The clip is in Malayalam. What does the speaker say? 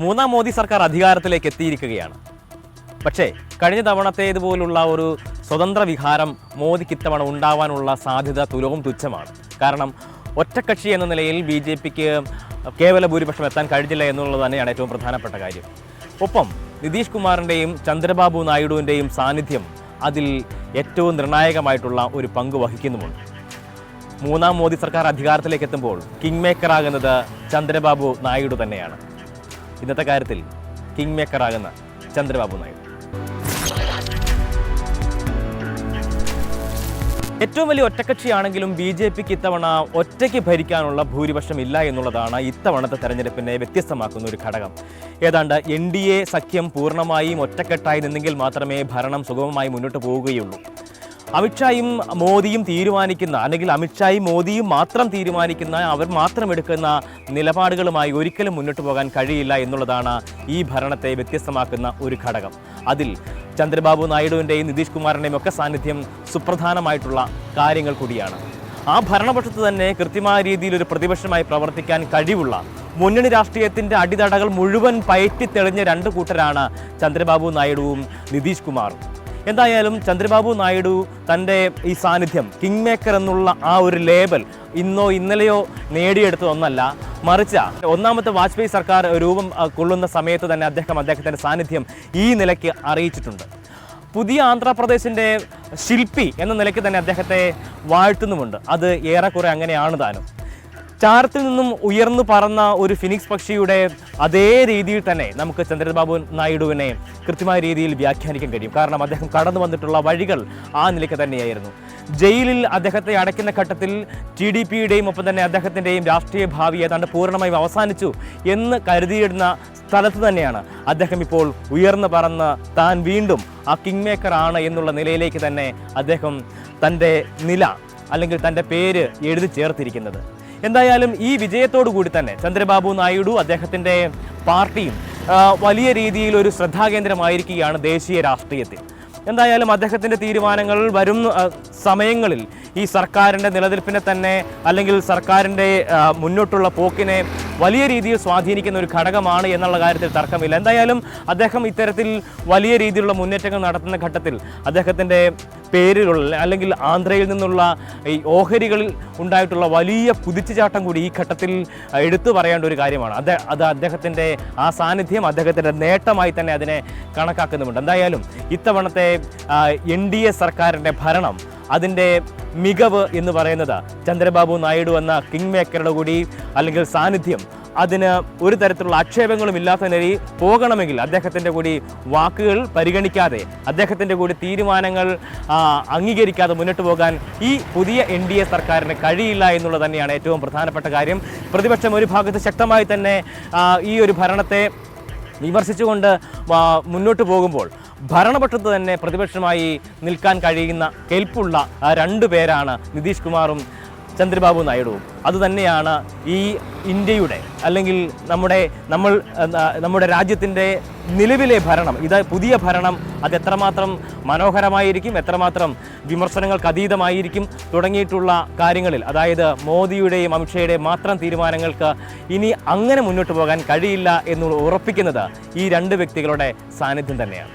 മൂന്നാം മോദി സർക്കാർ അധികാരത്തിലേക്ക് എത്തിയിരിക്കുകയാണ്. പക്ഷേ കഴിഞ്ഞ തവണത്തേതുപോലുള്ള ഒരു സ്വതന്ത്ര വിഹാരം മോദിക്ക് ഇത്തവണ ഉണ്ടാവാനുള്ള സാധ്യത തുലവും തുച്ഛമാണ്. കാരണം ഒറ്റക്കക്ഷി എന്ന നിലയിൽ BJPക്ക് കേവല ഭൂരിപക്ഷം എത്താൻ കഴിഞ്ഞില്ല എന്നുള്ളത് തന്നെയാണ് ഏറ്റവും പ്രധാനപ്പെട്ട കാര്യം. ഒപ്പം നിതീഷ് കുമാറിൻ്റെയും ചന്ദ്രബാബു നായിഡുവിൻ്റെയും സാന്നിധ്യം അതിൽ ഏറ്റവും നിർണായകമായിട്ടുള്ള ഒരു പങ്ക് വഹിക്കുന്നുമുണ്ട്. മൂന്നാം മോദി സർക്കാർ അധികാരത്തിലേക്ക് എത്തുമ്പോൾ കിങ് മേക്കറാകുന്നത് ചന്ദ്രബാബു നായിഡു തന്നെയാണ്. ഇന്നത്തെ കാര്യത്തിൽ കിങ് മേക്കറാകുന്ന ചന്ദ്രബാബു നായിഡു. ഏറ്റവും വലിയ ഒറ്റക്കക്ഷിയാണെങ്കിലും BJPക്ക് ഇത്തവണ ഒറ്റയ്ക്ക് ഭരിക്കാനുള്ള ഭൂരിപക്ഷം ഇല്ല എന്നുള്ളതാണ് ഇത്തവണത്തെ തെരഞ്ഞെടുപ്പിനെ വ്യത്യസ്തമാക്കുന്ന ഒരു ഘടകം. ഏതാണ്ട് NDA സഖ്യം പൂർണ്ണമായും ഒറ്റക്കെട്ടായി നിന്നെങ്കിൽ മാത്രമേ ഭരണം സുഗമമായി മുന്നോട്ട് പോവുകയുള്ളൂ. അമിത്ഷായും മോദിയും തീരുമാനിക്കുന്ന, അല്ലെങ്കിൽ അമിത്ഷായും മോദിയും മാത്രം തീരുമാനിക്കുന്ന, അവർ മാത്രം എടുക്കുന്ന നിലപാടുകളുമായി ഒരിക്കലും മുന്നോട്ട് പോകാൻ കഴിയില്ല എന്നുള്ളതാണ് ഈ ഭരണത്തെ വ്യത്യസ്തമാക്കുന്ന ഒരു ഘടകം. അതിൽ ചന്ദ്രബാബു നായിഡുവിൻ്റെയും നിതീഷ് കുമാറിൻ്റെയും ഒക്കെ സാന്നിധ്യം സുപ്രധാനമായിട്ടുള്ള കാര്യങ്ങൾ കൂടിയാണ്. ആ ഭരണപക്ഷത്ത് തന്നെ കൃത്യമായ രീതിയിൽ ഒരു പ്രതിപക്ഷമായി പ്രവർത്തിക്കാൻ കഴിവുള്ള, മുന്നണി രാഷ്ട്രീയത്തിൻ്റെ അടിത്തടകൾ മുഴുവൻ പയറ്റിത്തെളിഞ്ഞ രണ്ട് കൂട്ടരാണ് ചന്ദ്രബാബു നായിഡുവും നിതീഷ് കുമാറും. എന്തായാലും ചന്ദ്രബാബു നായിഡു തൻ്റെ ഈ സാന്നിധ്യം, കിങ് മേക്കർ എന്നുള്ള ആ ഒരു ലേബൽ ഇന്നോ ഇന്നലെയോ നേടിയെടുത്തതൊന്നല്ല, മറിച്ച് ഒന്നാമത്തെ വാജ്പേയി സർക്കാർ രൂപം കൊള്ളുന്ന സമയത്ത് തന്നെ അദ്ദേഹത്തിൻ്റെ സാന്നിധ്യം ഈ നിലയ്ക്ക് അറിയിച്ചിട്ടുണ്ട്. പുതിയ ആന്ധ്രാപ്രദേശിൻ്റെ ശില്പി എന്ന നിലയ്ക്ക് തന്നെ അദ്ദേഹത്തെ വാഴ്ത്തുന്നുമുണ്ട്. അത് ഏറെക്കുറെ അങ്ങനെയാണ് താനും. ചാരത്തിൽ നിന്നും ഉയർന്നു പറന്ന ഒരു ഫിനിക്സ് പക്ഷിയുടെ അതേ രീതിയിൽ തന്നെ നമുക്ക് ചന്ദ്രബാബു നായിഡുവിനെ കൃത്യമായ രീതിയിൽ വ്യാഖ്യാനിക്കാൻ കഴിയും. കാരണം അദ്ദേഹം കടന്നു വന്നിട്ടുള്ള വഴികൾ ആ നിലയ്ക്ക് തന്നെയായിരുന്നു. ജയിലിൽ അദ്ദേഹത്തെ അടയ്ക്കുന്ന ഘട്ടത്തിൽ TDPയുടെയും ഒപ്പം തന്നെ അദ്ദേഹത്തിൻ്റെയും രാഷ്ട്രീയ ഭാവി ഏതാണ്ട് പൂർണ്ണമായും അവസാനിച്ചു എന്ന് കരുതിയിടുന്ന സ്ഥലത്ത് തന്നെയാണ് അദ്ദേഹം ഇപ്പോൾ ഉയർന്നു പറന്ന് താൻ വീണ്ടും ആ കിങ് മേക്കർ ആണ് എന്നുള്ള നിലയിലേക്ക് തന്നെ അദ്ദേഹം തൻ്റെ നില, അല്ലെങ്കിൽ തൻ്റെ പേര് എഴുതി ചേർത്തിരിക്കുന്നത്. എന്തായാലും ഈ വിജയത്തോടു കൂടി തന്നെ ചന്ദ്രബാബു നായിഡു, അദ്ദേഹത്തിൻ്റെ പാർട്ടിയും വലിയ രീതിയിൽ ഒരു ശ്രദ്ധാകേന്ദ്രമായിരിക്കുകയാണ് ദേശീയ രാഷ്ട്രീയത്തിൽ. എന്തായാലും അദ്ദേഹത്തിൻ്റെ തീരുമാനങ്ങൾ വരും സമയങ്ങളിൽ ഈ സർക്കാരിൻ്റെ നിലനിൽപ്പിനെ തന്നെ, അല്ലെങ്കിൽ സർക്കാരിൻ്റെ മുന്നോട്ടുള്ള പോക്കിനെ വലിയ രീതിയിൽ സ്വാധീനിക്കുന്ന ഒരു ഘടകമാണ് എന്നുള്ള കാര്യത്തിൽ തർക്കമില്ല. എന്തായാലും അദ്ദേഹം ഇത്തരത്തിൽ വലിയ രീതിയിലുള്ള മുന്നേറ്റങ്ങൾ നടത്തുന്ന ഘട്ടത്തിൽ അദ്ദേഹത്തിൻ്റെ പേരിലുള്ള, അല്ലെങ്കിൽ ആന്ധ്രയിൽ നിന്നുള്ള ഈ ഓഹരികളിൽ ഉണ്ടായിട്ടുള്ള വലിയ കുതിച്ചുചാട്ടം കൂടി ഈ ഘട്ടത്തിൽ എടുത്തു പറയേണ്ട ഒരു കാര്യമാണ്. അത് അദ്ദേഹത്തിൻ്റെ ആ സാന്നിധ്യം അദ്ദേഹത്തിൻ്റെ നേട്ടമായി തന്നെ അതിനെ കണക്കാക്കുന്നുമുണ്ട്. എന്തായാലും ഇത്തവണത്തെ NDA സർക്കാരിൻ്റെ ഭരണം, അതിൻ്റെ മികവ് എന്ന് പറയുന്നത് ചന്ദ്രബാബു നായിഡു എന്ന കിങ് മേക്കറുടെ കൂടി അല്ലെങ്കിൽ സാന്നിധ്യം, അതിന് ഒരു തരത്തിലുള്ള ആക്ഷേപങ്ങളും ഇല്ലാത്ത നിലയിൽ പോകണമെങ്കിൽ അദ്ദേഹത്തിൻ്റെ കൂടി വാക്കുകൾ പരിഗണിക്കാതെ, അദ്ദേഹത്തിൻ്റെ കൂടി തീരുമാനങ്ങൾ അംഗീകരിക്കാതെ മുന്നോട്ട് പോകാൻ ഈ പുതിയ NDA സർക്കാരിന് കഴിയില്ല എന്നുള്ളത് തന്നെയാണ് ഏറ്റവും പ്രധാനപ്പെട്ട കാര്യം. പ്രതിപക്ഷം ഒരു ഭാഗത്ത് ശക്തമായി തന്നെ ഈ ഒരു ഭരണത്തെ വിമർശിച്ചുകൊണ്ട് മുന്നോട്ട് പോകുമ്പോൾ, ഭരണപക്ഷത്ത് തന്നെ പ്രതിപക്ഷമായി നിൽക്കാൻ കഴിയുന്ന കെൽപ്പുള്ള രണ്ടു പേരാണ് നിതീഷ് കുമാറും ചന്ദ്രബാബു നായിഡുവും. അതുതന്നെയാണ് ഈ ഇന്ത്യയുടെ, അല്ലെങ്കിൽ നമ്മുടെ രാജ്യത്തിൻ്റെ നിലവിലെ ഭരണം, പുതിയ ഭരണം അത് എത്രമാത്രം മനോഹരമായിരിക്കും, എത്രമാത്രം വിമർശനങ്ങൾക്ക് അതീതമായിരിക്കും തുടങ്ങിയിട്ടുള്ള കാര്യങ്ങളിൽ, അതായത് മോദിയുടെയും അമിത്ഷായുടെയും മാത്രം തീരുമാനങ്ങൾക്ക് ഇനി അങ്ങനെ മുന്നോട്ട് പോകാൻ കഴിയില്ല എന്ന് ഉറപ്പിക്കുന്നത് ഈ രണ്ട് വ്യക്തികളുടെ സാന്നിധ്യം തന്നെയാണ്.